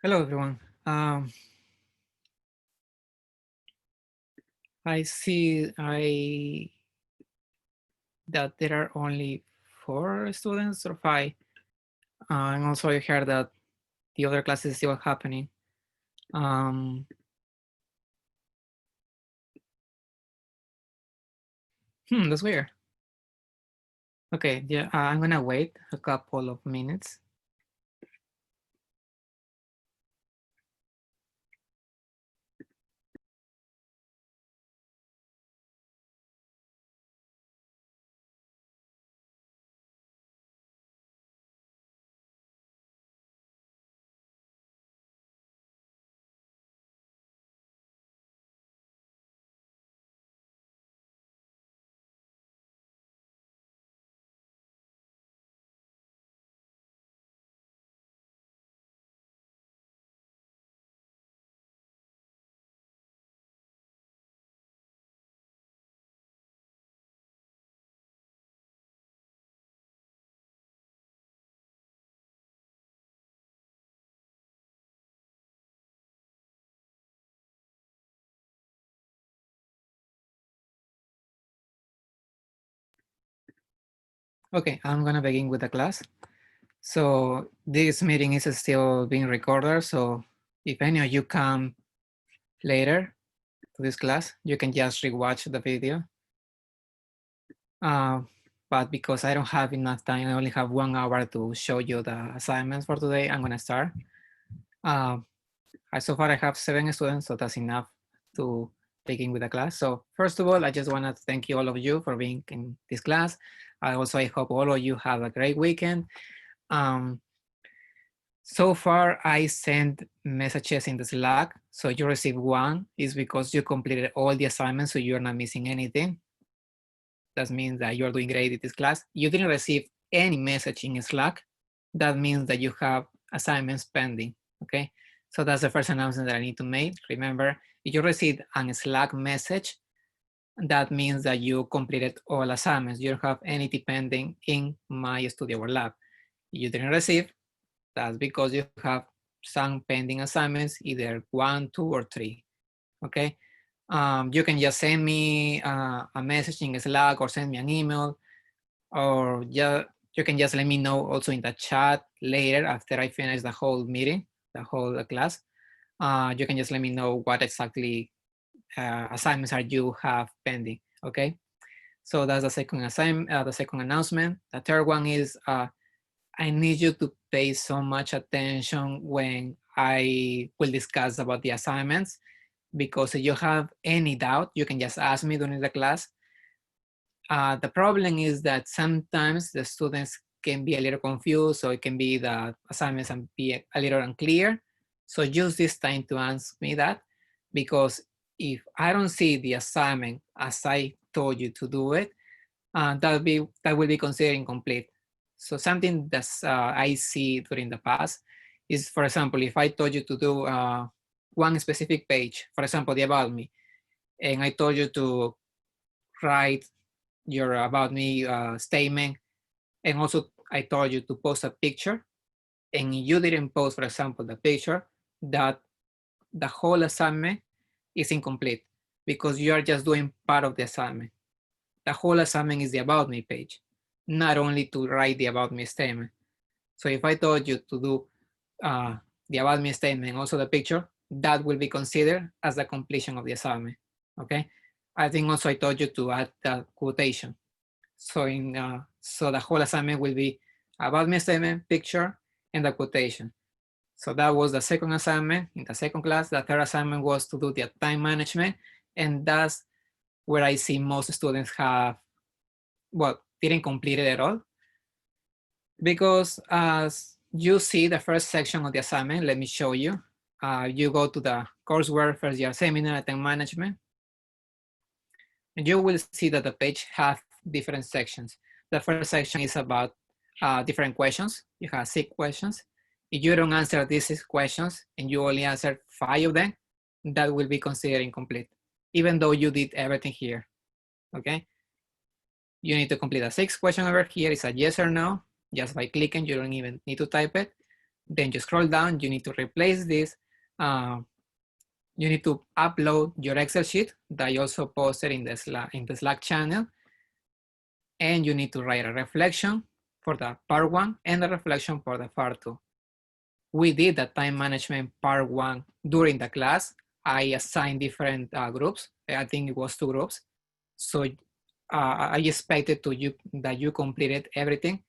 Hello, everyone. I see that there are only 4 students or 5. And also I heard that the other class is still happening. Um, that's weird. Okay, yeah, I'm gonna wait a couple of minutes. Okay, I'm gonna begin with the class. So this meeting is still being recorded. So if any of you come later to this class, you can just rewatch the video. But because I don't have enough time, I only have 1 hour to show you the assignments for today. I'm gonna start. So far I have 7 students, so that's enough to begin with the class. So first of all, I just wanna thank you all of you for being in this class. I hope all of you have a great weekend. So far I sent messages in the Slack. So you received 1 is because you completed all the assignments, so you're not missing anything. That means that you're doing great in this class. You didn't receive any message in Slack. That means that you have assignments pending, okay? So that's the first announcement that I need to make. Remember, if you received a Slack message, that means that you completed all assignments. You don't have anything pending in My Studio or Lab. If you didn't receive, that's because you have some pending assignments, either 1, 2, or 3, okay? You can just send me a message in Slack or send me an email, or you can just let me know also in the chat later after I finish the whole meeting, the whole class. You can just let me know what exactly assignments are you have pending, okay? So that's the second assignment, the second announcement. The third one is I need you to pay so much attention when I will discuss about the assignments, because if you have any doubt, you can just ask me during the class. The problem is that sometimes the students can be a little confused, so it can be the assignments and be a little unclear. So use this time to ask me that, because if I don't see the assignment as I told you to do it, that will be considered incomplete. So something that I see during the past is, for example, if I told you to do one specific page, for example, the About Me, and I told you to write your About Me statement, and also I told you to post a picture, and you didn't post, for example, the picture, that the whole assignment is incomplete, because you are just doing part of the assignment. The whole assignment is the About Me page, not only to write the About Me statement. So if I told you to do the About Me statement and also the picture, that will be considered as the completion of the assignment, okay? I think also I told you to add the quotation. So so the whole assignment will be About Me statement, picture, and the quotation. So that was the second assignment in the second class. The third assignment was to do the time management, and that's where I see most students have, well, didn't complete it at all. Because as you see the first section of the assignment, let me show you. You go to the courseware first year seminar time management, and you will see that the page has different sections. The first section is about different questions. You have 6 questions. If you don't answer these 6 questions and you only answer 5 of them, that will be considered incomplete, even though you did everything here, okay? You need to complete a 6th question over here. It's a yes or no, just by clicking. You don't even need to type it. Then you scroll down, you need to replace this. You need to upload your Excel sheet that you also posted in the Slack channel. And you need to write a reflection for the part 1 and a reflection for the part 2. We did the time management part 1 during the class. I assigned different groups. I think it was 2 groups. So I expected that you completed everything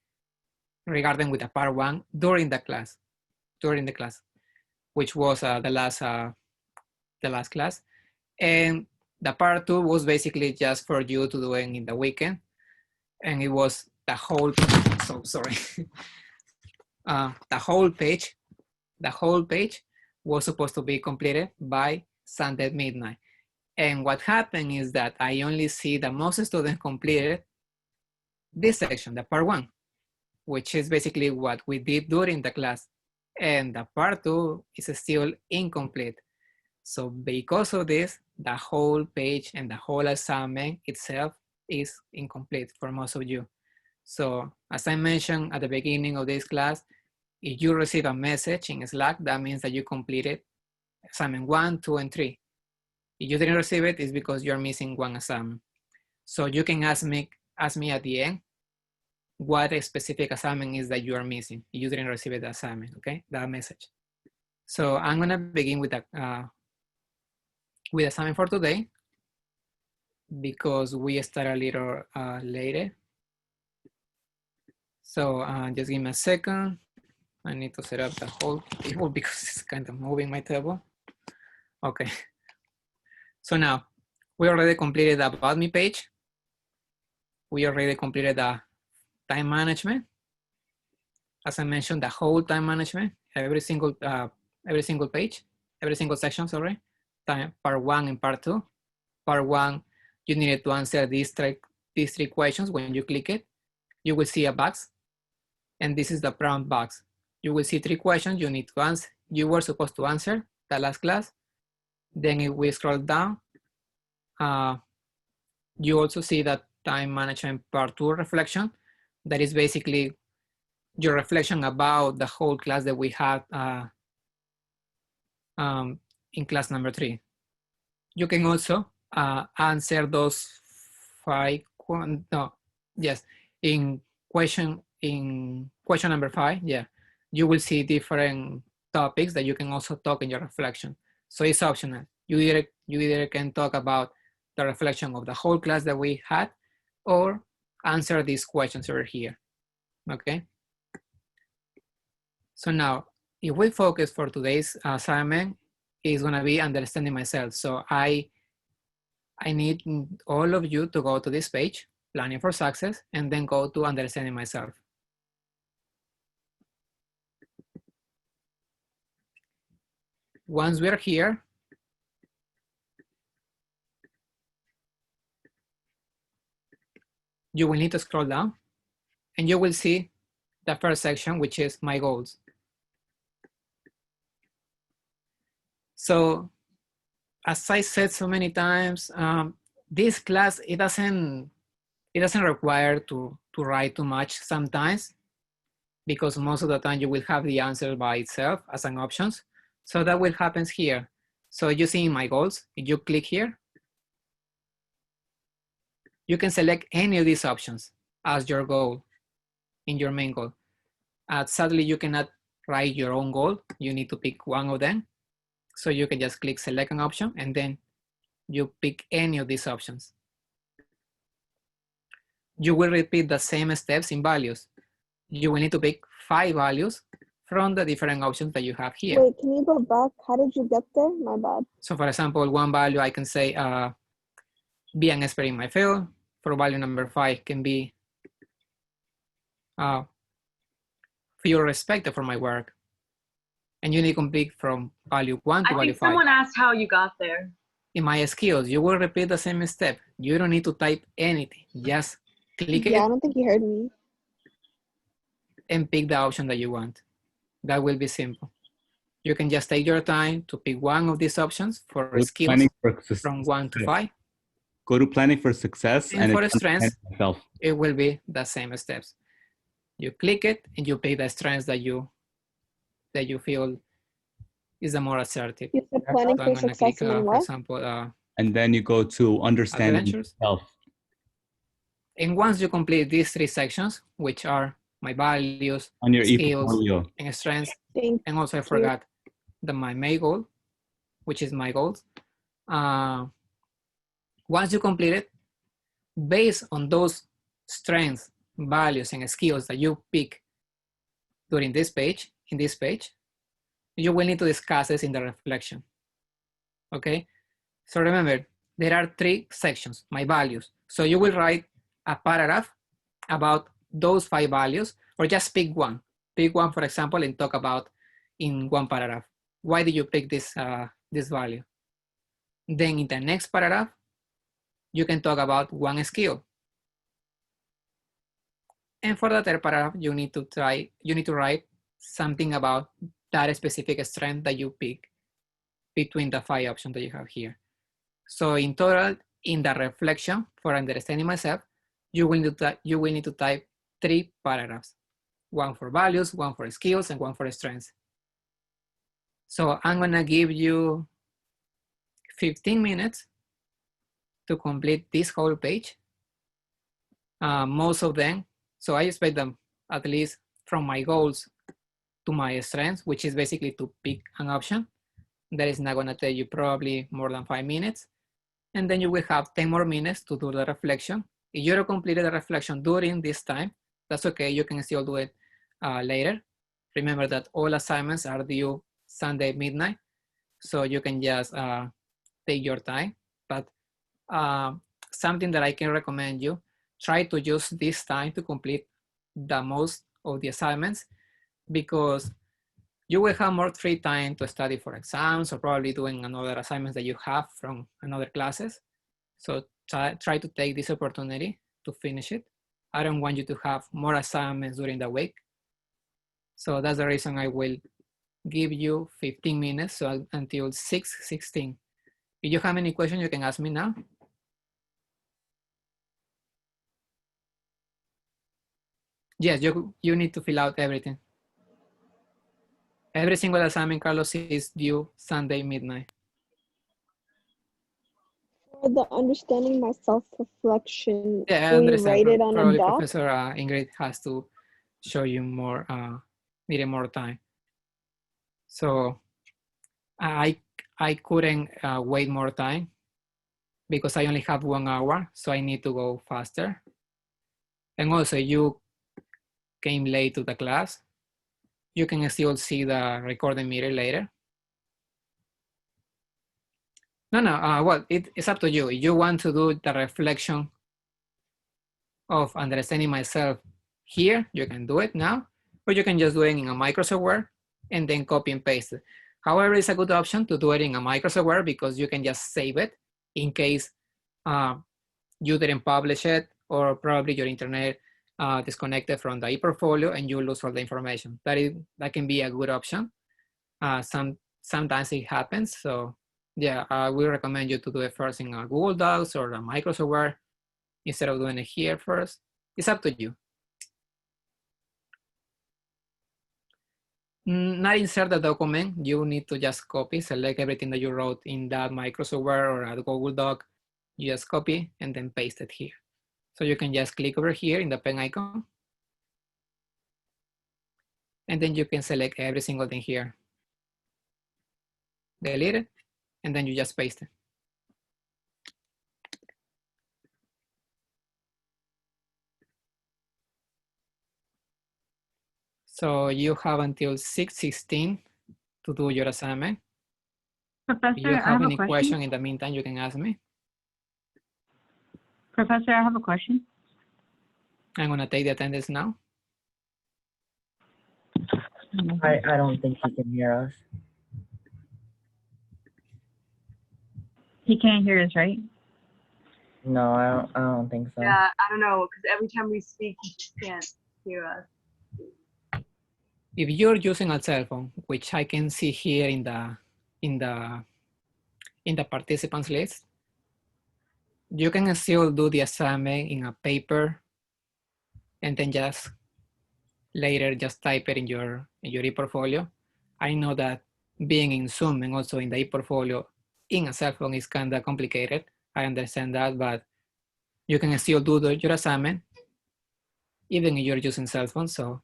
regarding with the part 1 during the class, which was the last class. And the part 2 was basically just for you to do it in the weekend. And it was the whole, so sorry. The whole page was supposed to be completed by Sunday at midnight. And what happened is that I only see that most students completed this section, the part 1, which is basically what we did during the class. And the part 2 is still incomplete. So because of this, the whole page and the whole assignment itself is incomplete for most of you. So as I mentioned at the beginning of this class, if you receive a message in Slack, that means that you completed assignment 1, 2, and 3. If you didn't receive it, it's because you're missing one assignment. So you can ask me at the end what a specific assignment is that you are missing if you didn't receive the assignment, okay? That message. So I'm gonna begin with the assignment for today because we start a little later. So just give me a second. I need to set up the whole table because it's kind of moving my table. Okay. So now we already completed the About Me page. We already completed the time management. As I mentioned, the whole time management, every single page, every single section, sorry. Part 1 and part 2. Part 1, you needed to answer these three questions. When you click it, you will see a box. And this is the prompt box. You will see 3 questions you need to answer. You were supposed to answer the last class. Then if we scroll down, you also see that time management part 2 reflection. That is basically your reflection about the whole class that we had in class number 3. You can also answer those 5, in question number 5, yeah, you will see different topics that you can also talk in your reflection. So it's optional. You either can talk about the reflection of the whole class that we had or answer these questions over here, okay? So now, if we focus for today's assignment, it's gonna be understanding myself. So I need all of you to go to this page, Planning for Success, and then go to Understanding Myself. Once we're here, you will need to scroll down and you will see the first section, which is My Goals. So as I said so many times, this class, it doesn't require to write too much sometimes, because most of the time you will have the answer by itself as an options. So that will happen here. So you see in My Goals, if you click here, you can select any of these options as your goal, in your main goal. Sadly, you cannot write your own goal. You need to pick one of them. So you can just click select an option and then you pick any of these options. You will repeat the same steps in values. You will need to pick 5 values from the different options that you have here. Wait, can you go back? How did you get there? My bad. So for example, one value I can say, be an expert in my field. For value number 5 can be, feel respected for my work. And you need to complete from value 1 to value 5. I think someone asked how you got there. In my skills, you will repeat the same step. You don't need to type anything. Just click it. Yeah, I don't think you heard me. And pick the option that you want. That will be simple. You can just take your time to pick one of these options for skills from 1 to 5. Go to Planning for Success. And for strengths, it will be the same steps. You click it and you pick the strengths that you that you feel is the more assertive. You said planning So for I'm gonna click, success and then for what? example, And then you go to understanding adventures. yourself. And once you complete these 3 sections, which are my values, On your skills, e-portfolio. and strengths, Thank and also I you. forgot my main goal, which is my goals. Once you complete it, based on those strengths, values, and skills that you pick during this page, in this page, you will need to discuss this in the reflection. Okay, so remember, there are 3 sections, my values. So you will write a paragraph about those 5 values, or just pick one. Pick one, for example, and talk about in one paragraph. Why did you pick this, this value? Then in the next paragraph, you can talk about one skill. And for the third paragraph, you need to write something about that specific strength that you pick between the 5 options that you have here. So in total, in the reflection for understanding myself, you will need to type 3 paragraphs. One for values, one for skills, and one for strengths. So I'm gonna give you 15 minutes to complete this whole page. Most of them, so I expect them at least from my goals to my strengths, which is basically to pick an option. That is not gonna take you probably more than 5 minutes. And then you will have 10 more minutes to do the reflection. If you don't complete the reflection during this time, that's okay, you can still do it later. Remember that all assignments are due Sunday midnight, so you can just take your time. But something that I can recommend you, try to use this time to complete the most of the assignments, because you will have more free time to study for exams or probably doing another assignments that you have from another classes. So try to take this opportunity to finish it. I don't want you to have more assignments during the week. So that's the reason I will give you 15 minutes, so until 6:16. If you have any questions, you can ask me now. Yes, you need to fill out everything. Every single assignment, Carlos, is due Sunday midnight. For the understanding my self-reflection, Yeah, I do we understand. write it on a Probably doc? Professor Ingrid has to show you more, needed more time. So I couldn't wait more time because I only have 1 hour, so I need to go faster. And also, you came late to the class, you can still see the recording meter later. No, well, it's up to you. If you want to do the reflection of understanding myself here, you can do it now, or you can just do it in a Microsoft Word and then copy and paste it. However, it's a good option to do it in a Microsoft Word because you can just save it in case you didn't publish it, or probably your internet disconnected from the e-portfolio and you lose all the information. That can be a good option. Sometimes it happens. So yeah, I will recommend you to do it first in a Google Docs or a Microsoft Word instead of doing it here first. It's up to you. Not insert the document, you need to just copy, select everything that you wrote in that Microsoft Word or a Google Doc, you just copy and then paste it here. So you can just click over here in the pen icon. And then you can select every single thing here. Delete it, and then you just paste it. So you have until 6:16 to do your assignment. Professor, If you I have have any a question. question in the meantime, you can ask me. Professor, I have a question. I'm gonna take the attendance now. I don't think he can hear us. He can't hear us, right? No, I don't think so. Yeah, I don't know, because every time we speak, he just can't hear us. If you're using a cell phone, which I can see here in the participants list, you can still do the assignment in a paper and then just later just type it in your e-portfolio. I know that being in Zoom and also in the e-portfolio in a cell phone is kind of complicated. I understand that, but you can still do your assignment even if you're using cell phone. So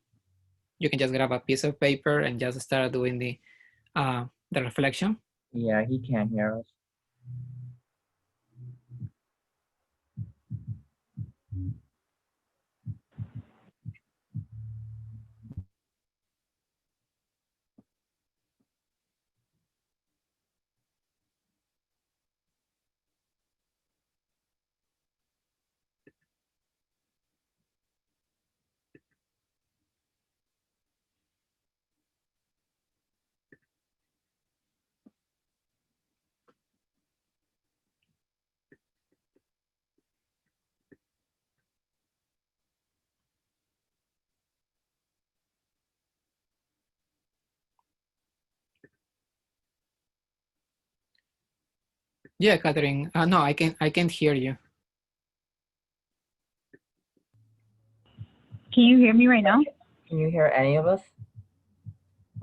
you can just grab a piece of paper and just start doing the reflection. Yeah, he can't hear us. Yeah, Catherine. No, I can't hear you. Can you hear me right now? Can you hear any of us?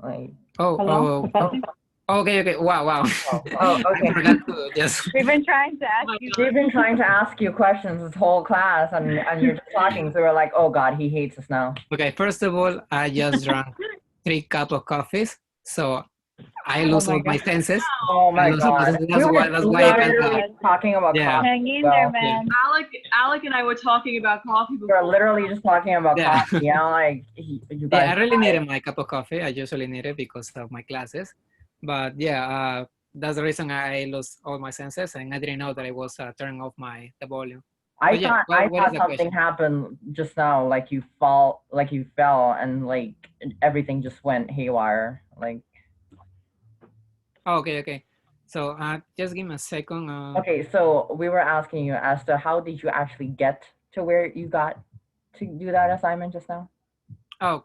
Like, Hello, Oh, Professor? okay. Wow. oh, I okay. forgot to just. We've been trying to ask you. We've been trying to ask you questions this whole class, and you're just talking. So we're like, oh God, he hates us now. Okay, first of all, I just drank 3 cups of coffees, so I lose my all my God. senses. Oh my I lose all my God. senses. That's why I We can't were talk. talking about Yeah. coffee. Hang in so there, man. Alec and I were talking about coffee We're before. literally just talking about Yeah. coffee. You know, like you Yeah, I guys. really needed my cup of coffee. I usually need it because of my classes. But yeah, that's the reason I lost all my senses, and I didn't know that I was turning off the volume. I But yeah, thought what is the something question? happened just now, like you fell, and like everything just went haywire. Like, Oh, okay. So just give me a second. okay, so we were asking you as to how did you actually get to where you got to do that assignment just now? Oh,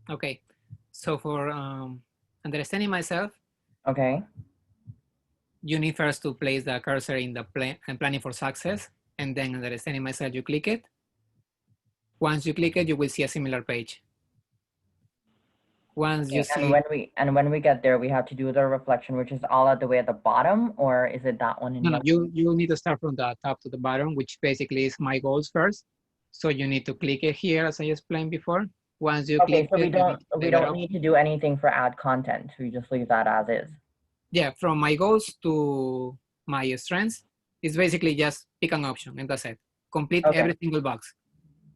okay. So for understanding myself, Okay. you need first to place the cursor in the planning for success, and then understanding myself, you click it. Once you click it, you will see a similar page. Once you see, And when we get there, we have to do the reflection, which is all at the way at the bottom, or is it that one in no, the you need to start from the top to the bottom, which basically is my goals first. So you need to click it here, as I explained before. Once you Okay, click so it, you need to we take it don't off. need to do anything for add content. We just leave that as is. Yeah, from my goals to my strengths, it's basically just pick an option and that's it. Complete Okay. every single box.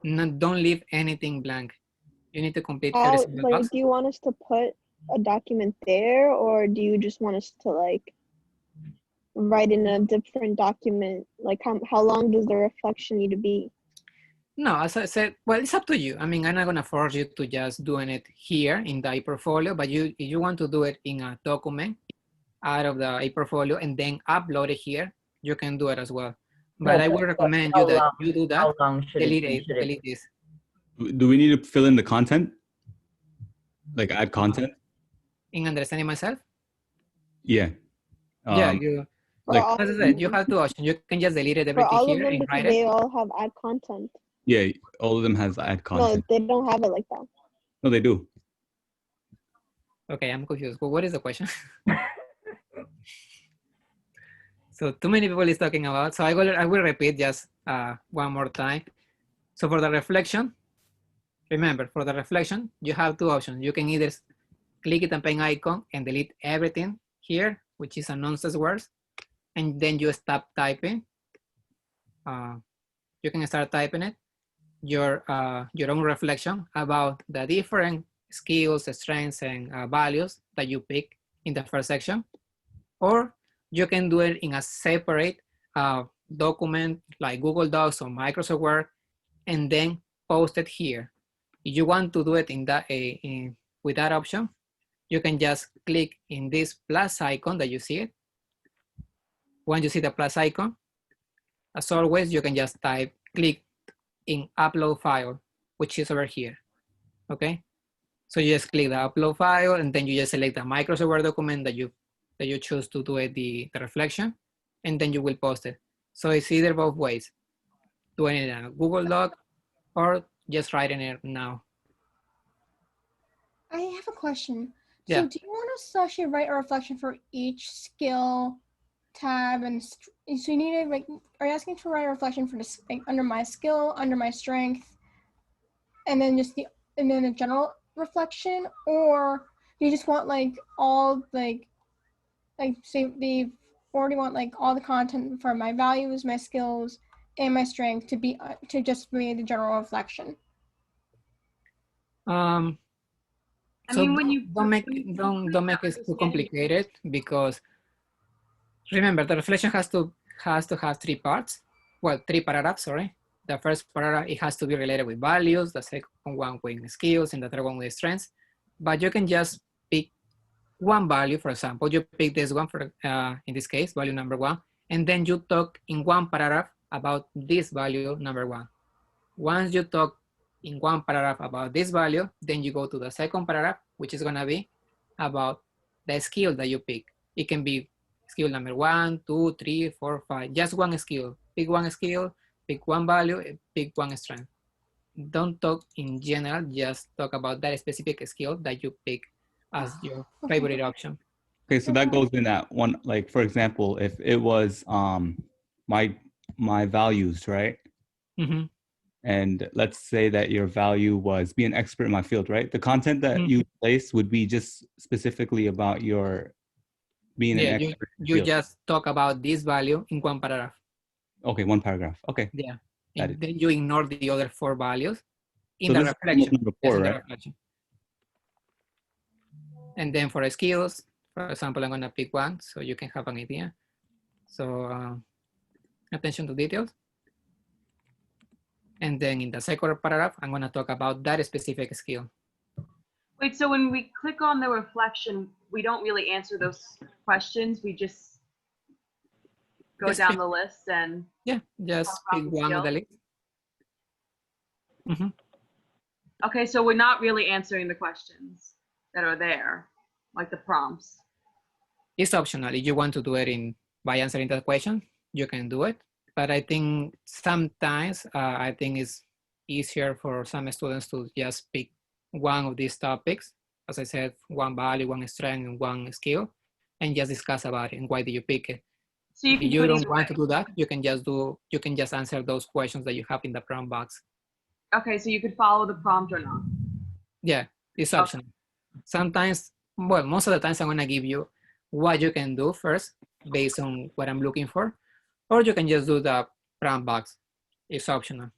No, don't leave anything blank. You need to complete every single Like, box. do you want us to put a document there, or do you just want us to like write in a different document? Like, how long does the reflection need to be? No, as I said, well, it's up to you. I mean, I'm not gonna force you to just doing it here in the portfolio, but if you want to do it in a document out of the portfolio and then upload it here, you can do it as well. But I would recommend you that you do that. How long should it Delete be? delete this. Do we need to fill in the content? Like add content? In understanding myself? Yeah. Yeah, you For like all, as I said, you have two options. You can just delete it for everything all of here them, and because write it. they all have add content. yeah, all of them has add No, content. they don't have it like that. No, they do. Okay, I'm confused. But what is the question? So too many people is talking about. So I will repeat just one more time. So for the reflection, remember for the reflection, you have two options. You can either click it and pen icon and delete everything here, which is a nonsense words, and then you stop typing. You can start typing it, your own reflection about the different skills, strengths, and values that you pick in the first section. Or you can do it in a separate document like Google Docs or Microsoft Word, and then post it here. If you want to do it in that with that option, you can just click in this plus icon that you see it. Once you see the plus icon, as always, you can just click in upload file, which is over here, okay? So you just click the upload file, and then you just select the Microsoft Word document that you choose to do it the reflection, and then you will post it. So it's either both ways, doing it in a Google Doc or just writing it now. I have a question. Yeah. So do you want us to actually write a reflection for each skill tab? And so you need to like, are you asking to write a reflection for this like, under my skill, under my strength, and then just and then a general reflection, or do you just want like all like say they already want like all the content for my values, my skills, and my strength to be to just be the general reflection? I So mean, when you don't make when you don't complete make the it too understanding- complicated, because remember the reflection has to have 3 parts. Well, 3 paragraphs. Sorry. The first paragraph, it has to be related with values. The second one with skills, and the third one with strengths. But you can just pick one value. For example, you pick this one for in this case, value number 1, and then you talk in one paragraph about this value number 1. Once you talk in one paragraph about this value, then you go to the second paragraph, which is gonna be about the skill that you pick. It can be skill number 1, 2, 3, 4, 5, just one skill. Pick one skill, pick one value, pick one strength. Don't talk in general, just talk about that specific skill that you pick as your favorite option. Okay, so that goes in that one, like for example, if it was my values, right? Mm-hmm. And let's say that your value was be an expert in my field, right? The content that you place would be just specifically about your being an expert. You just talk about this value in one paragraph. Okay, one paragraph. Okay. Yeah. And then you ignore the other 4 values in So the this is reflection. number 4, right? Reflection. And then for skills, for example, I'm gonna pick one so you can have an idea. So attention to details. And then in the second paragraph, I'm gonna talk about that specific skill. Wait, so when we click on the reflection, we don't really answer those questions. We just go Just down pick- the list and Yeah, just talk about pick the one of the skill. list. Okay, so we're not really answering the questions that are there, like the prompts. It's optional. If you want to do it by answering that question, you can do it. But I think sometimes I think it's easier for some students to just pick one of these topics. As I said, one value, one strength, and one skill, and just discuss about it and why do you pick it. So you If can you do it don't either want way. to do that, you can just answer those questions that you have in the prompt box. Okay, so you could follow the prompt or not. Yeah, it's optional. Sometimes, well, most of the times I'm gonna give you what you can do first based on what I'm looking for, or you can just do the prompt box. It's optional.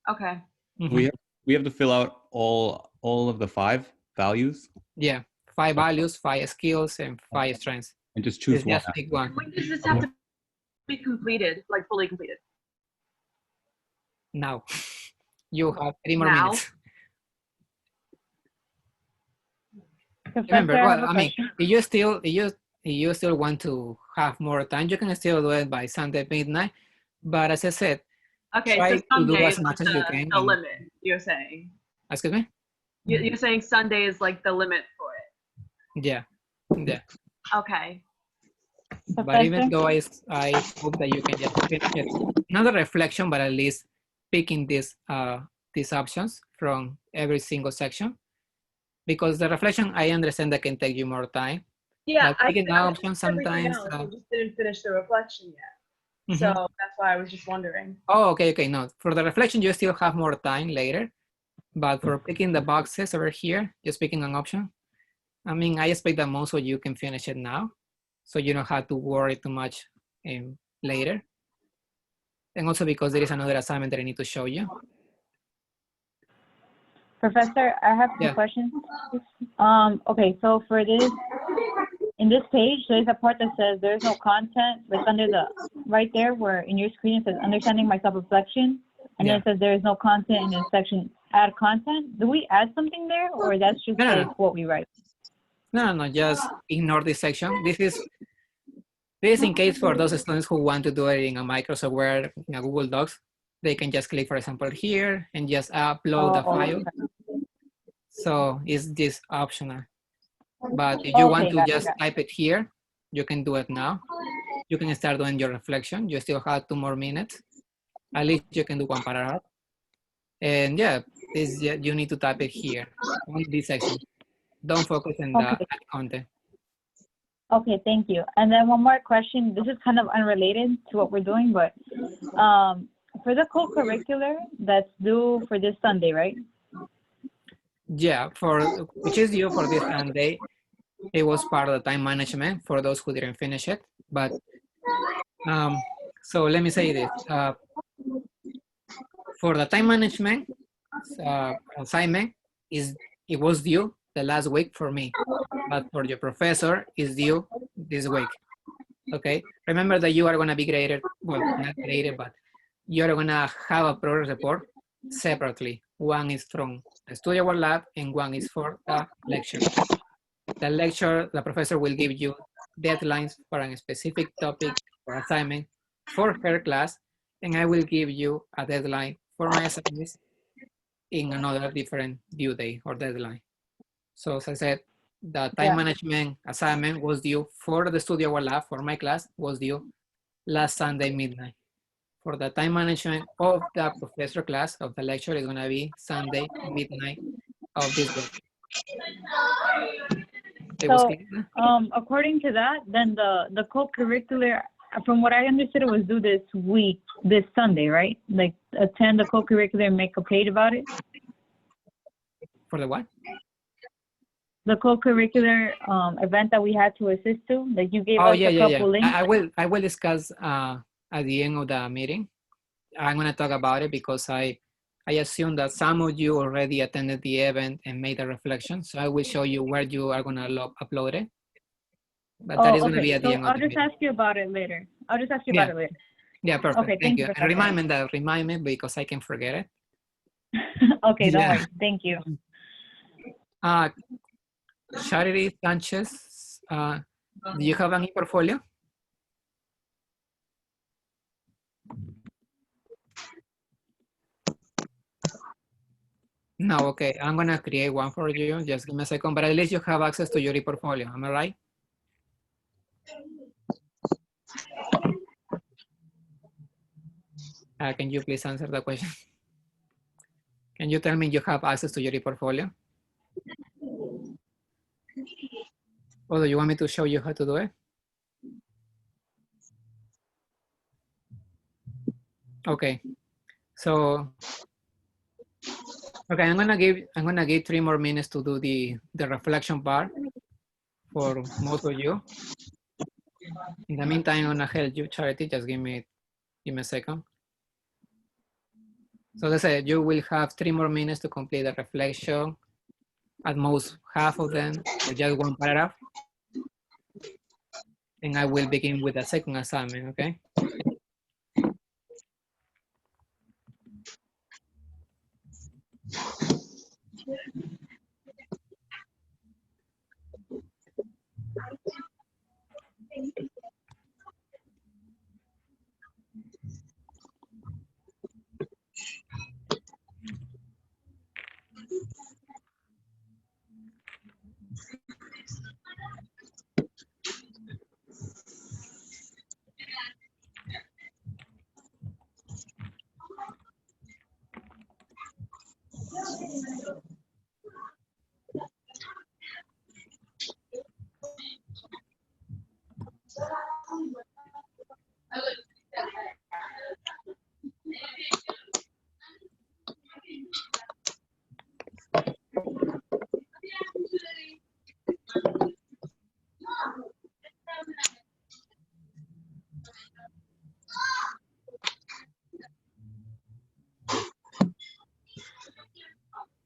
Okay. Mhm. We have to fill out all of the 5 values Yeah, 5 values, 5 skills, and 5 strengths. and just choose one. Just pick one. When does this have to be completed, like fully completed? Now, you have 3 more Now? minutes. Professor, Remember, I have well, a I mean, question. if you still want to have more time, you can still do it by Sunday midnight. But as I said, Okay, try so to do Sunday as is much like as you can. the limit, you're saying. Excuse me? You're saying Sunday is like the limit for it. Yeah, yeah. Okay. But even Professor? though I hope that you can just finish it, not a reflection, but at least picking these options from every single section. Because the reflection, I understand that can take you more time. Yeah, But picking the option finished everything sometimes. else, I just didn't finish the reflection yet. Mhm. So that's why I was just wondering. Oh, okay. No, for the reflection, you still have more time later. But for picking the boxes over here, just picking an option. I mean, I expect that most of you can finish it now, so you don't have to worry too much later. And also because there is another assignment that I need to show you. Professor, I have two Yeah. questions. Okay, so for this, in this page, there's a part that says there's no content, but it's under the, right there where in your screen it says understanding my self-reflection, and then it says there is no content in this section, add content. Do we add something there, or that's just No. like what we write? No, just ignore this section. This is in case for those students who want to do it in a Microsoft Word, in a Google Docs, they can just click, for example, here and just upload the file. Okay. So it's this optional. But if you want to got it, just got it. type it here, you can do it now. You can start doing your reflection. You still have 2 more minutes. At least you can do one paragraph. And yeah, you need to type it here on this section. Don't focus on the Okay. content. Okay, thank you. And then one more question. This is kind of unrelated to what we're doing, but for the co-curricular that's due for this Sunday, right? Yeah, which is due for this Sunday. It was part of the time management for those who didn't finish it. But so let me say this. For the time management assignment, it was due the last week for me, but for your professor is due this week. Okay, remember that you are going to be graded, well, not graded, but you're going to have a progress report separately. One is from the studio or lab and one is for the lecture. The lecture, the professor will give you deadlines for a specific topic or assignment for her class, and I will give you a deadline for my assignments in another different due date or deadline. So as I said, the time management assignment was due for the studio or lab for my class was due last Sunday midnight. For the time management of the professor class of the lecture is gonna be Sunday midnight of this week. So according to that, then the co-curricular, from what I understood, it was due this week, this Sunday, right? Like attend the co-curricular and make a page about it. For the what? The co-curricular event that we had to assist to, that you gave us a couple links. I will discuss at the end of the meeting. I'm gonna talk about it because I assume that some of you already attended the event and made a reflection. So I will show you where you are gonna upload it. But that is gonna be at the end of the meeting. I'll just ask you about it later. I'll just ask you about it later. Yeah, perfect. Okay, thank you. And remind me because I can forget it. Okay, don't worry. Thank you. Charity Sanchez, do you have any portfolio? No, okay. I'm gonna create one for you. Just give me a second, but at least you have access to your portfolio. Am I right? Can you please answer the question? Can you tell me you have access to your portfolio? Or do you want me to show you how to do it? Okay. So, okay, I'm gonna give 3 more minutes to do the reflection part for most of you. In the meantime, I'm gonna help you, Charity. Just give me a second. So let's say you will have 3 more minutes to complete the reflection, at most half of them, or just one paragraph. And I will begin with the second assignment, okay?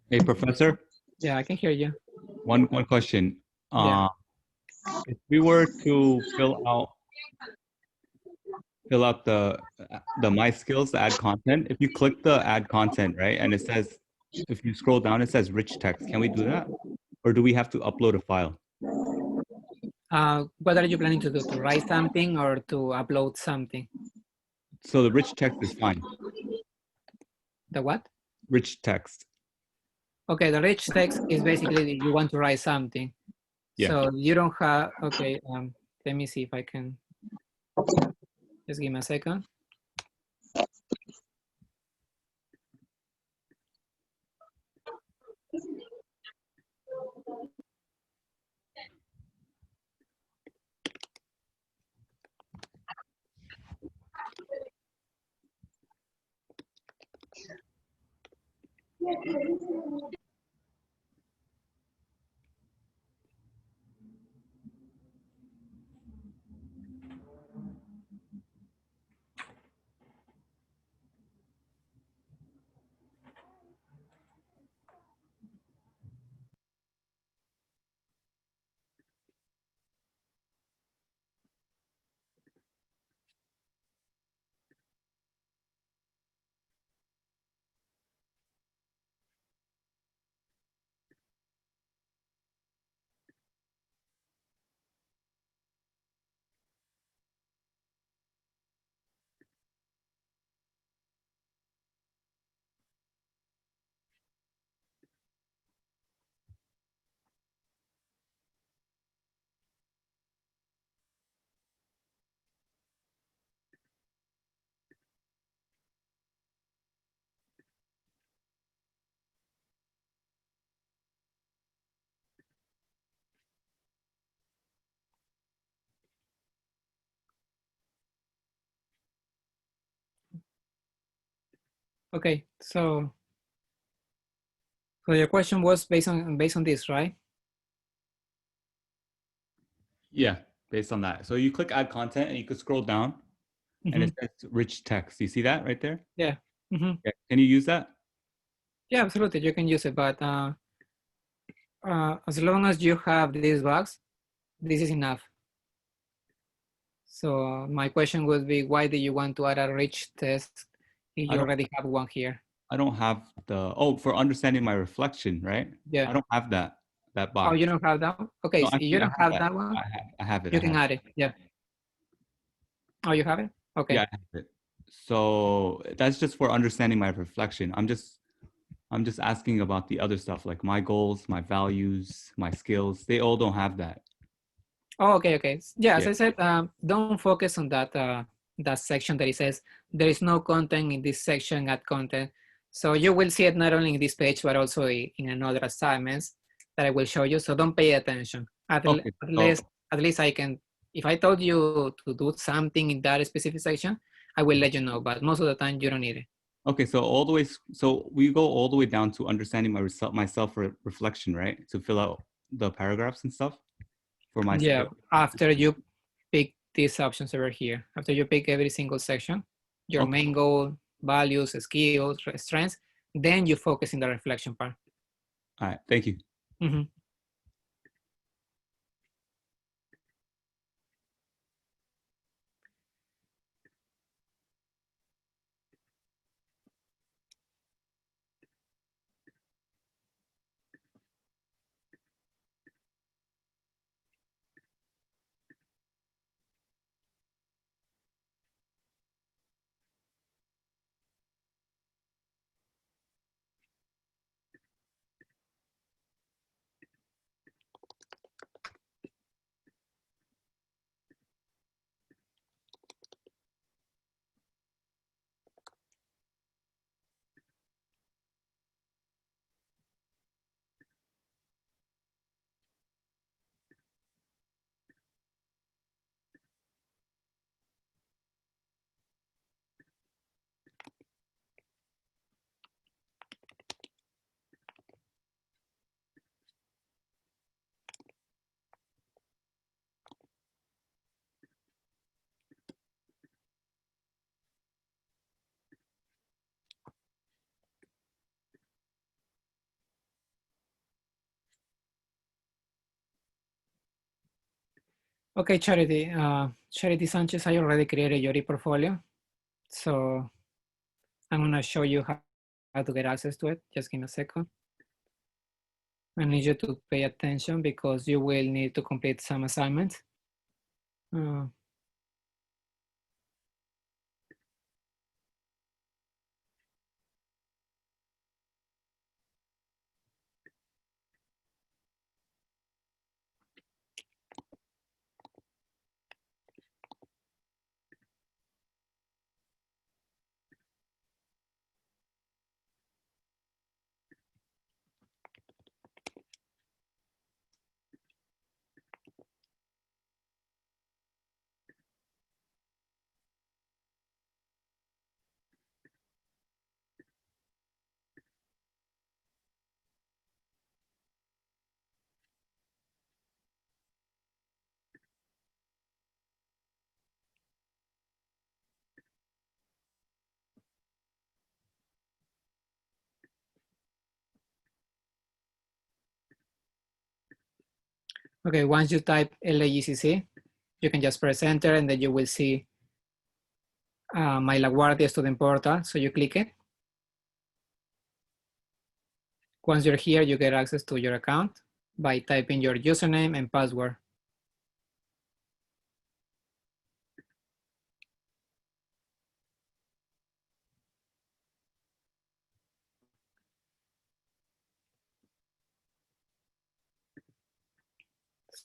Hey, Professor. Yeah, I can hear you. One question. Yeah. If we were to fill out the My Skills, the add content, if you click the add content, right, and it says, if you scroll down, it says rich text. Can we do that? Or do we have to upload a file? What are you planning to do? To write something or to upload something? So the rich text is fine. The what? Rich text. Okay, the rich text is basically you want to write something. Yeah. So you don't have, okay, let me see if I can, just give me a second. Okay, so your question was based on this, right? Yeah, based on that. So you click add content and you could scroll down and it says rich text. You see that right there? Yeah. Mm-hmm. Yeah. Can you use that? Yeah, absolutely. You can use it, but as long as you have this box, this is enough. So my question would be, why do you want to add a rich text if you already have one here? I don't have the, oh, for understanding my reflection, right? Yeah. I don't have that box. Oh, you don't have that one? Okay, No, so if actually, you I don't have have that one, I have it. you can add it. Yeah. Oh, you have it? Okay. Yeah, I have it. So that's just for understanding my reflection. I'm just asking about the other stuff like my goals, my values, my skills. They all don't have that. Oh, okay, okay. Yeah, as Yeah. I said, don't focus on that that section that it says there is no content in this section, add content. So you will see it not only in this page, but also in another assignments that I will show you. So don't pay attention. Okay. At least I can, if I told you to do something in that specific section, I will let you know, but most of the time you don't need it. Okay, so so we go all the way down to understanding my self reflection, right? To fill out the paragraphs and stuff for my Yeah, skill. after you pick these options over here, after you pick every single section, your Okay. main goal, values, skills, strengths, then you focus in the reflection part. All right, thank you. Mm-hmm. Okay, Charity. Charity Sanchez, I already created your e-portfolio. So I'm gonna show you how to get access to it. Just give me a second. I need you to pay attention because you will need to complete some assignments. Okay, once you type LAGCC, you can just press enter and then you will see my LaGuardia student portal. So you click it. Once you're here, you get access to your account by typing your username and password.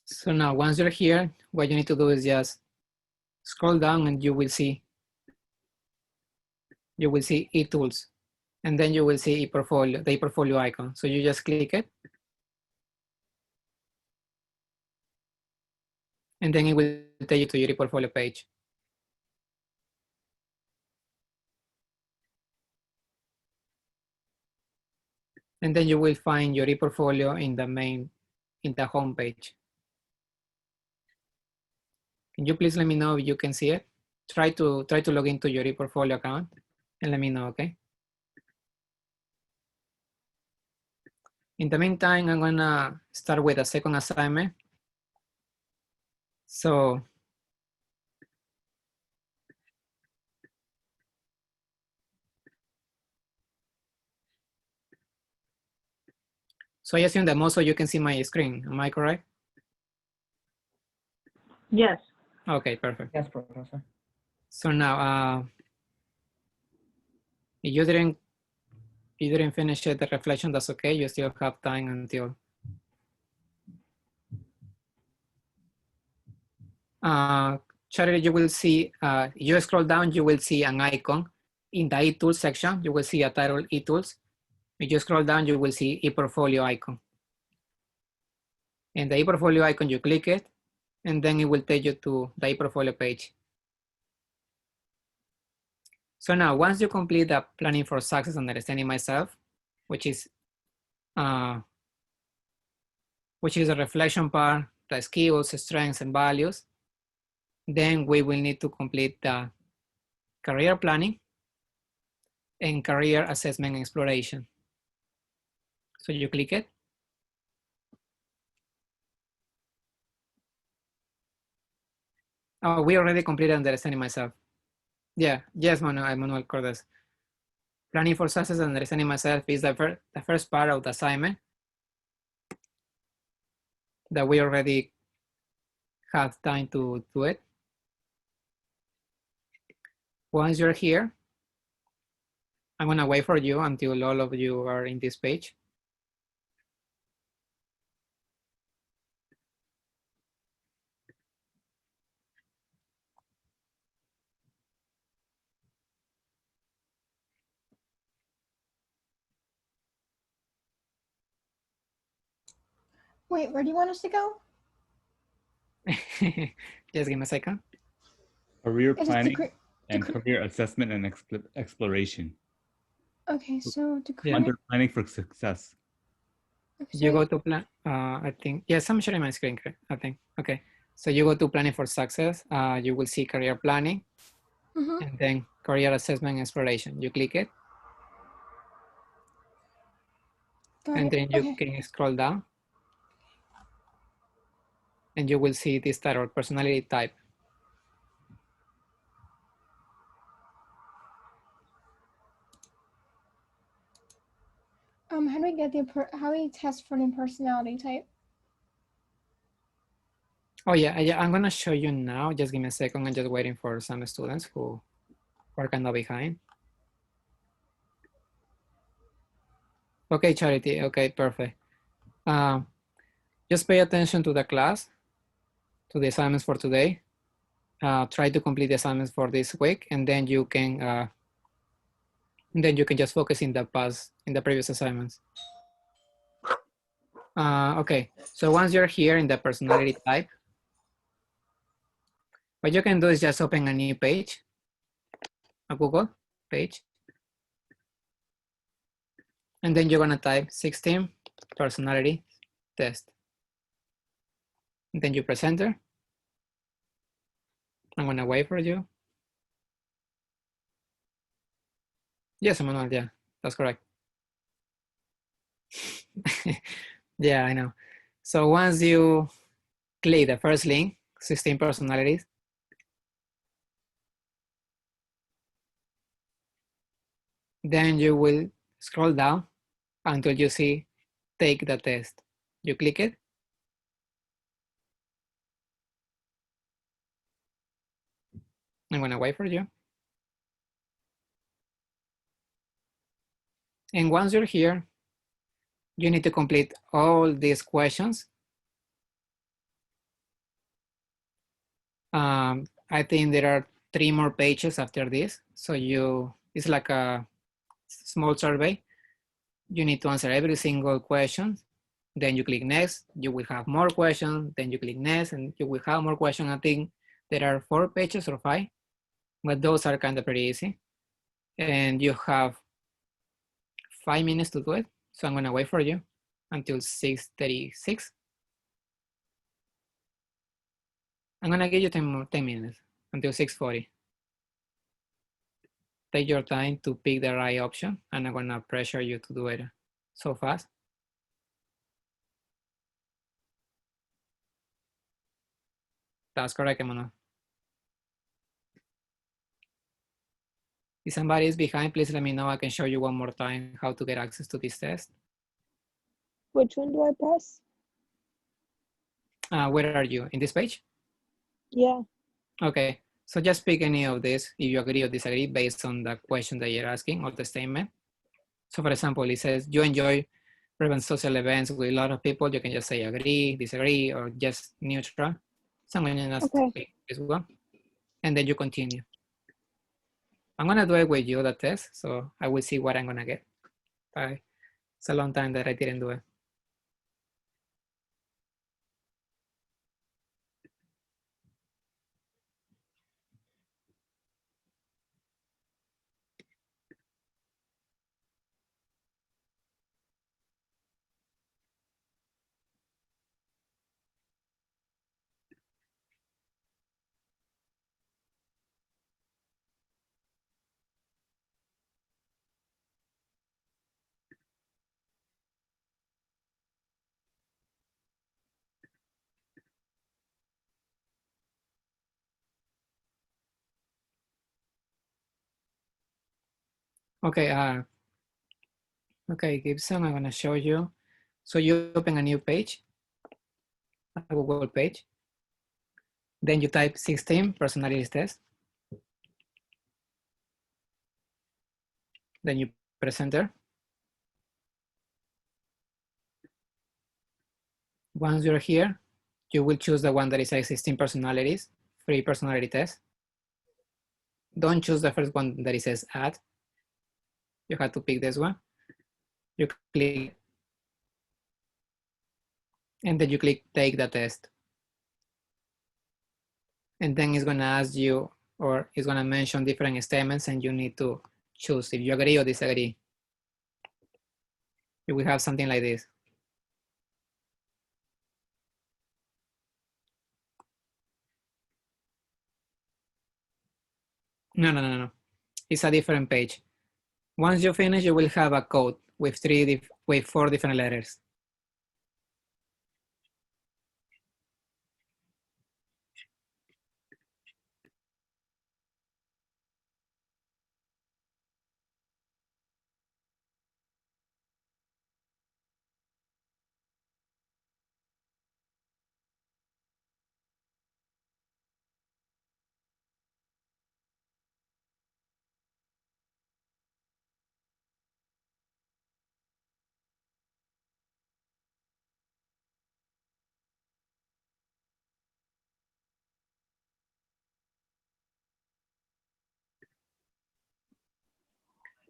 So now once you're here, what you need to do is just scroll down and you will see eTools. And then you will see ePortfolio, the ePortfolio icon. So you just click it. And then it will take you to your ePortfolio page. And then you will find your ePortfolio in the home page. Can you please let me know if you can see it? Try to log into your ePortfolio account and let me know, okay? In the meantime, I'm gonna start with a second assignment. So I assume that most of you can see my screen. Am I correct? Yes. Okay, perfect. Yes, Professor. So now, if you didn't finish the reflection, that's okay. You still have time until. Charlie, you will see, you scroll down, you will see an icon in the eTools section. You will see a title eTools. If you scroll down, you will see ePortfolio icon. And the ePortfolio icon, you click it, and then it will take you to the ePortfolio page. So now, once you complete the planning for success, understanding myself, which is a reflection part, the skills, strengths, and values, then we will need to complete the career planning and career assessment and exploration. So you click it. Oh, we already completed understanding myself. Yeah, yes, Manuel Cordes. Planning for success and understanding myself is the first part of the assignment that we already have time to do it. Once you're here, I'm gonna wait for you until all of you are in this page. Wait, where do you want us to go? Just give me a second. Career Is it planning the and career assessment and exploration. okay, so the Yeah. career. Under planning for success. You go to plan, I think, yes, I'm sharing my screen, I think. Okay, so you go to planning for success, you will see career planning, and then career assessment and exploration. You click it, and then you can scroll down, and you will see this title, personality type. How do we get how do we test for the personality type? Oh yeah, I'm gonna show you now. Just give me a second. I'm just waiting for some students who are kind of behind. Okay, Charity. Okay, perfect. Just pay attention to the class, to the assignments for today. Try to complete the assignments for this week, and then you can just focus in the previous assignments. Okay, so once you're here in the personality type, what you can do is just open a new page, a Google page, and then you're gonna type 16 personality test. And then you press enter. I'm gonna wait for you. Yes, Emmanuel, yeah, that's correct. Yeah, I know. So once you click the first link, 16 personalities. Then you will scroll down until you see take the test. You click it. I'm gonna wait for you. And once you're here, you need to complete all these questions. I think there are 3 more pages after this. So it's like a small survey. You need to answer every single question. Then you click next, you will have more questions. Then you click next and you will have more questions. I think there are 4 pages or 5, but those are kind of pretty easy. And you have 5 minutes to do it. So I'm gonna wait for you until 6:36. I'm gonna give you 10 minutes until 6:40. Take your time to pick the right option, and I'm gonna pressure you to do it so fast. That's correct, Emmanuel. If somebody is behind, please let me know. I can show you one more time how to get access to this test. Which one do I press? Where are you? In this page? Yeah. Okay, so just pick any of this if you agree or disagree based on the question that you're asking or the statement. So for example, it says, you enjoy prevent social events with a lot of people. You can just say agree, disagree, or just neutral. So I'm gonna just pick this one, and then you continue. I'm gonna do it with you, the test, so I will see what I'm gonna get. It's a long time that I didn't do it. Okay, okay, Gibson, I'm gonna show you. So you open a new page, a Google page. Then you type 16 personality test. Then you press enter. Once you're here, you will choose the one that is 16 personalities, free personality test. Don't choose the first one that it says add. You have to pick this one. You click, and then you click take the test. And then it's gonna ask you, or it's gonna mention different statements, and you need to choose if you agree or disagree. You will have something like this. No. It's a different page. Once you finish, you will have a code with 4 different letters.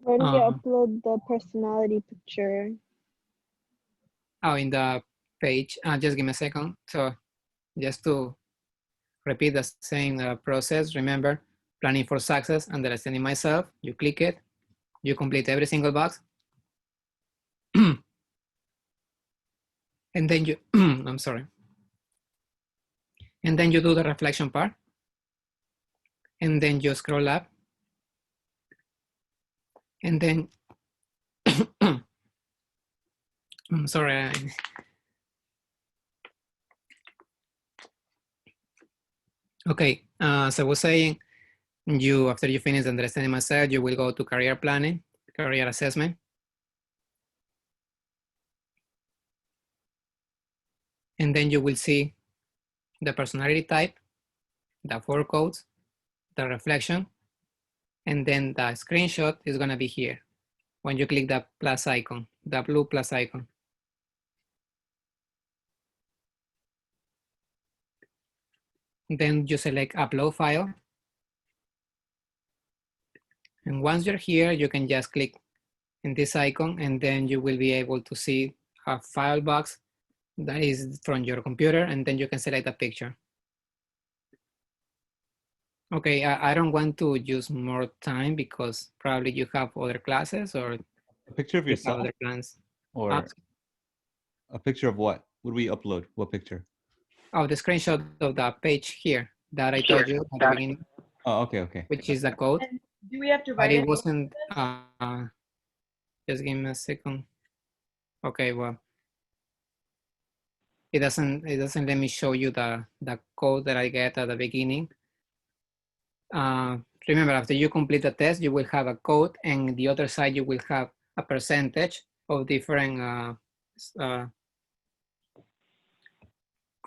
Where do you upload the personality picture? Oh, in the page. Just give me a second. So just to repeat the same process, remember, planning for success, understanding myself, you click it, you complete every single box. And then you, I'm sorry. And then you do the reflection part. And then you scroll up. And then, I'm sorry. Okay, so I was saying, after you finish understanding myself, you will go to career planning, career assessment. And then you will see the personality type, the 4 codes, the reflection, and then the screenshot is gonna be here. When you click the plus icon, the blue plus icon. Then you select upload file. And once you're here, you can just click in this icon, and then you will be able to see a file box that is from your computer, and then you can select a picture. Okay, I don't want to use more time because probably you have other classes or A picture of you have yourself other plans. or a picture of what? Would we upload? What picture? Oh, the screenshot of the page here that I told you at the beginning, Oh, okay, okay. which is the code, And do we have to but write it it? wasn't, just give me a second. Okay, well, it doesn't let me show you the code that I get at the beginning. Remember, after you complete the test, you will have a code, and the other side you will have a percentage of different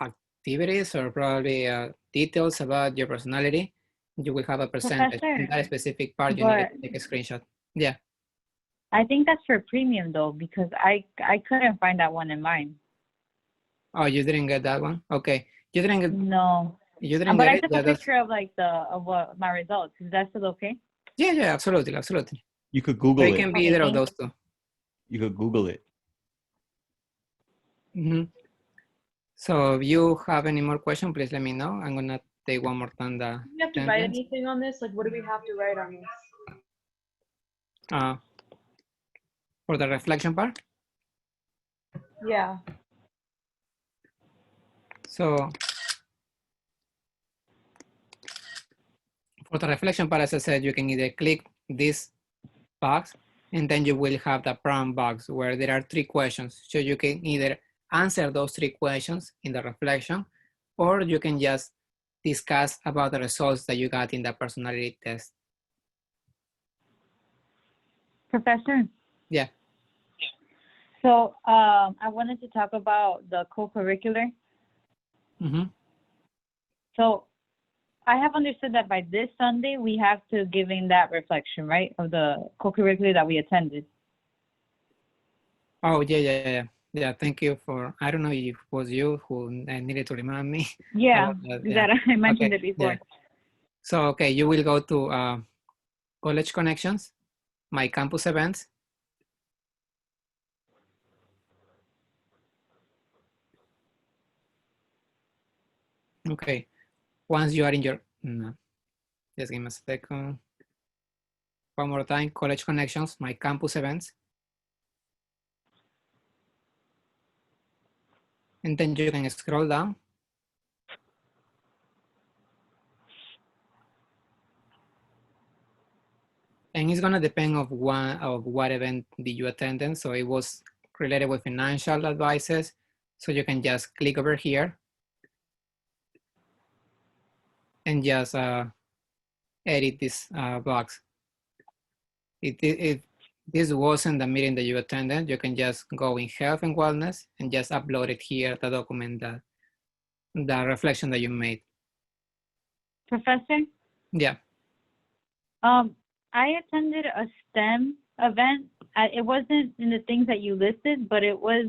activities or probably details about your personality. You will have a percentage in that specific part. You need to take a screenshot. Yeah. I think that's for premium though, because I couldn't find that one in mine. Oh, you didn't get that one? Okay. You didn't get, No. you didn't But get I it? took Yeah, a picture of like what my results. Is that still okay? yeah, absolutely, absolutely. You could So Google it it. can be either of those two. You could Google it. So if you have any more questions, please let me know. I'm gonna take one more time the Do we have to write anything on this? Like, what do we have to write on this? For the reflection part. Yeah. So for the reflection part, as I said, you can either click this box, and then you will have the prompt box where there are 3 questions. So you can either answer those 3 questions in the reflection, or you can just discuss about the results that you got in the personality test. Professor? Yeah. So I wanted to talk about the co-curricular. So I have understood that by this Sunday, we have to give in that reflection, right, of the co-curricular that we attended. Oh, yeah. Thank you for, I don't know if it was you who needed to remind me. Yeah, Yeah. that I mentioned Okay, it before. yeah. So, okay, you will go to College Connections, My Campus Events. Okay, once you are in your, just give me a second. One more time, College Connections, My Campus Events. And then you can scroll down. And it's gonna depend of what event did you attend. So it was related with financial advices. So you can just click over here and just edit this box. If this wasn't the meeting that you attended, you can just go in health and wellness and just upload it here, the document, the reflection that you made. Professor? Yeah. I attended a STEM event. It wasn't in the things that you listed, but it was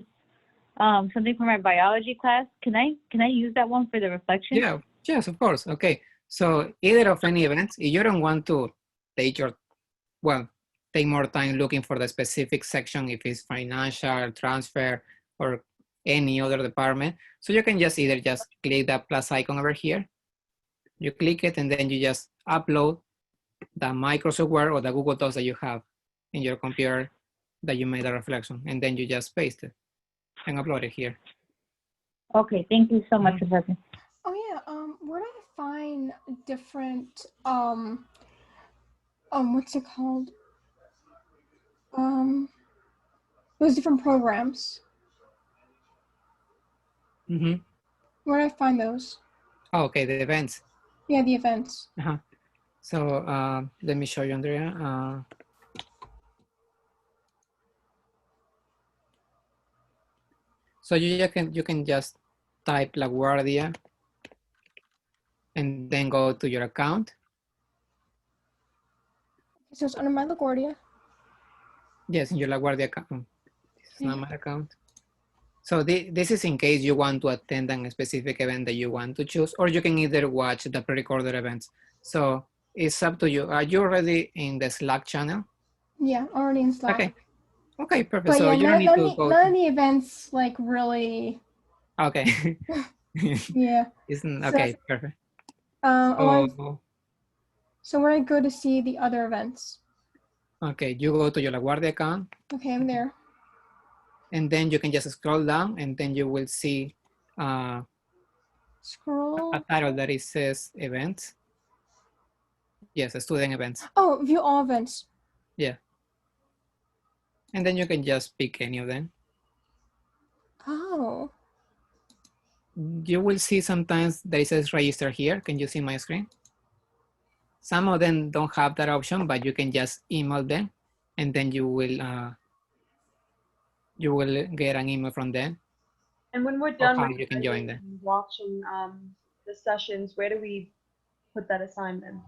something from my biology class. Can I use that one for the reflection? Yeah, yes, of course. Okay. So either of any events, if you don't want to take take more time looking for the specific section, if it's financial, transfer, or any other department. So you can just either just click that plus icon over here. You click it and then you just upload the Microsoft Word or the Google Docs that you have in your computer that you made a reflection, and then you just paste it and upload it here. Okay, thank you so much, Professor. Oh yeah, where do I find different what's it called? Those different programs. Where do I find those? Oh, okay, the events. Yeah, the events. So let me show you, Andrea. So you can just type LaGuardia and then go to your account. So it's under my LaGuardia. Yes, in your LaGuardia account. This is not my account. So this is in case you want to attend a specific event that you want to choose, or you can either watch the pre-recorded events. So it's up to you. Are you already in the Slack channel? Yeah, already in Slack. Okay. Okay, perfect. But So yeah, you don't need to go. none of the events like really. Okay. Yeah. Isn't So- okay, perfect. So where I go to see the other events. Okay, you go to your LaGuardia account, Okay, I'm there. and then you can just scroll down, and then you will see Scroll. a title that it says events. Yes, student events. Oh, view all events. Yeah. And then you can just pick any of them. Oh. You will see sometimes that it says register here. Can you see my screen? Some of them don't have that option, but you can just email them, and then you will get an email from them. And when we're Or done how with you can join them. watching the sessions, where do we put that assignment?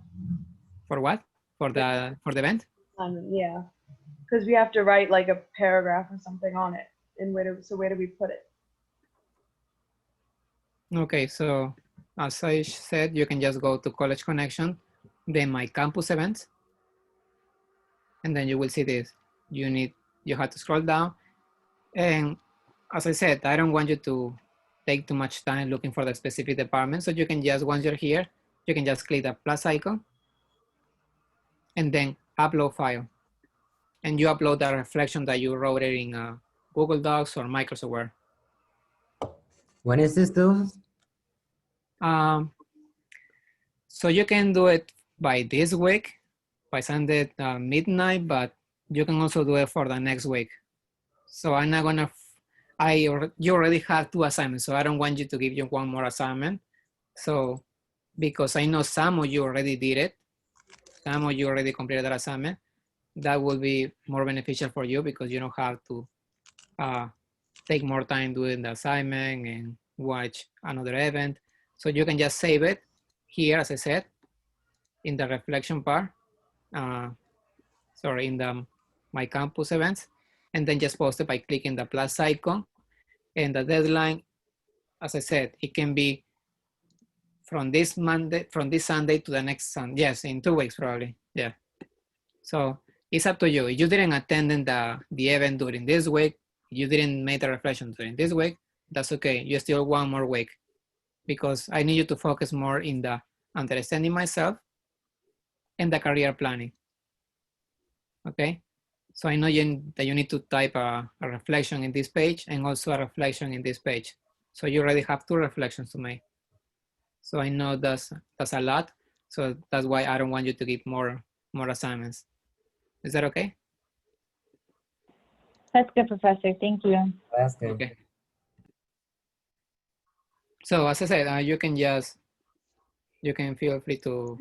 For what? For the event? Assignment, yeah. Because we have to write like a paragraph or something on it. And where do we put it? Okay, so as I said, you can just go to College Connection, then My Campus Events, and then you will see this. You have to scroll down. And as I said, I don't want you to take too much time looking for the specific department. So you can just, once you're here, you can just click the plus icon and then upload file. And you upload the reflection that you wrote it in Google Docs or Microsoft Word. When is this due? So you can do it by this week, by Sunday midnight, but you can also do it for the next week. So I'm not gonna, you already have 2 assignments, so I don't want you to give you one more assignment. So, because I know some of you already did it, some of you already completed that assignment, that will be more beneficial for you because you don't have to take more time doing the assignment and watch another event. So you can just save it here, as I said, in the reflection part, in the My Campus events, and then just post it by clicking the plus icon. And the deadline, as I said, it can be from this Sunday to the next Sunday. Yes, in 2 weeks probably. Yeah. So it's up to you. If you didn't attend the event during this week, you didn't make the reflection during this week, that's okay. You still 1 more week because I need you to focus more in the understanding myself and the career planning. Okay. So I know that you need to type a reflection in this page and also a reflection in this page. So you already have 2 reflections to make. So I know that's a lot. So that's why I don't want you to give more assignments. Is that okay? That's good, Professor. Thank you. That's good. Okay. So as I said, you can feel free to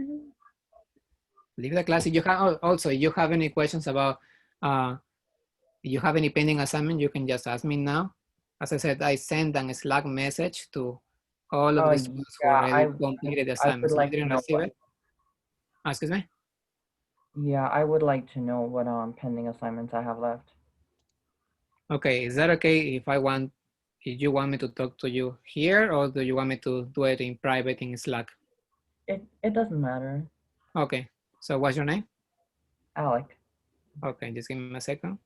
leave the class. If you have also, if you have any questions about, if you have any pending assignment, you can just ask me now. As I said, I send a Slack message to all of the students who already completed the assignments. like If you didn't receive it, excuse me? Yeah, I would like to know what pending assignments I have left. Okay, is that okay if you want me to talk to you here, or do you want me to do it in private in Slack? It doesn't matter. Okay, so what's your name? Alec. Okay, just give me a second.